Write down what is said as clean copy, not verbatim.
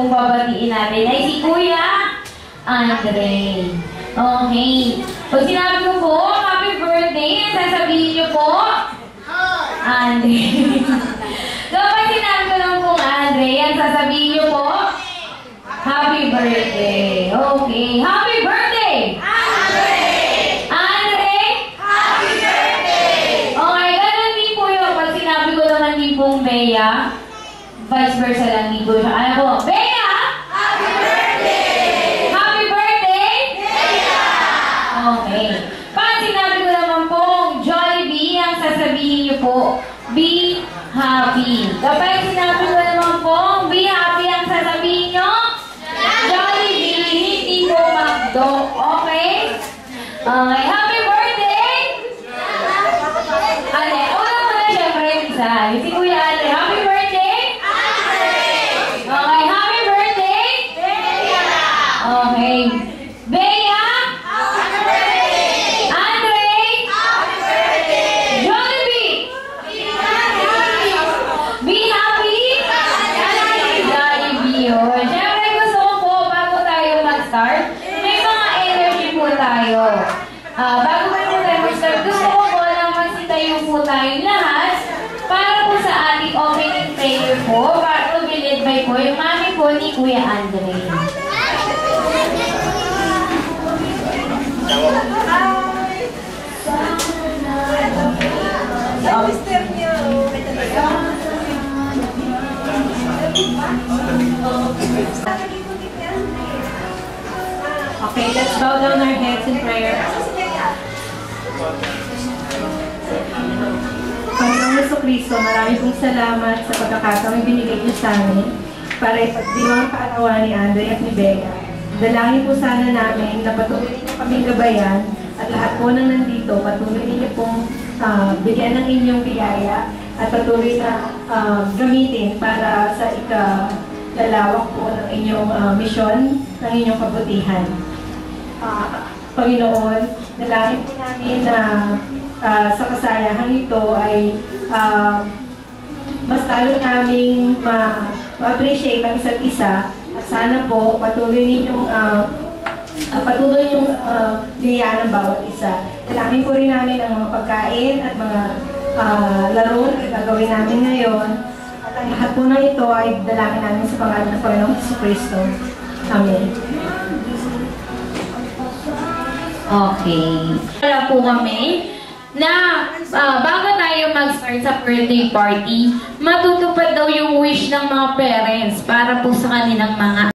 Kung babatiin natin ay si Kuya Andre. Okay. Pag sinabi ko po, happy birthday, sasabihin niyo po, Andre. Kapag sinabi ko lang pong Andre, yan sasabihin niyo po, happy birthday. Okay. Happy birthday! Andre! Andre? Happy birthday! Okay, ganun din po yun. Pag sinabi ko naman din pong Bea, vice versa lang din po siya. Ano po? Bea! Happy birthday! Happy birthday! Bea! Okay. Pag sinabi ko naman pong Jollibee, ang sasabihin niyo po, be happy. Kapag sinabi ko naman pong be happy, ang sasabihin niyo, Jollibee, hindi po McDo. Okay? Okay. Happy birthday! Ale, una mo na siyempre, isa. Si Kuya Ale, happy birthday! Okay, happy birthday! Bea! Okay. Bea! Happy birthday! Andre! Happy birthday! Jollibee! Be happy! Jollibee yun. Siyempre gusto ko po, bago tayo mag-start, may mga energy po tayo. Bago po tayo mag-start, gusto ko po na magsitayo po tayong lahat para po sa ating opening prayer po, para to be led by po yung mami po ni Kuya Andre. Okay, let's bow down our heads in prayer. Panginoong Jesucristo, marami pong salamat sa pagkakataong binigay niyo sa amin para ipagdiwang ang kaarawan ni Andre at ni Bea. Dalangin po sana namin na patuloy niyo kaming gabayan at lahat po nang nandito, patuloy niyo pong bigyan ng inyong biyaya at patuloy na gamitin para sa ikalalawak po ng inyong misyon, ng inyong kabutihan. Panginoon, dalangin po namin na sa kasayahan ito ay mas talo naming ma-appreciate ang isa't isa at sana po patuloy ninyong biyayaan ng bawat isa. Dalangin po rin namin ang mga pagkain at mga laro na gagawin namin ngayon at ang lahat po ng ito ay dalangin namin sa pangalan ng Panginoong Jesucristo. Amen. Okay. Wala po kami na bago tayo mag-start sa birthday party, matutupad daw yung wish ng mga parents para po sa kanilang mga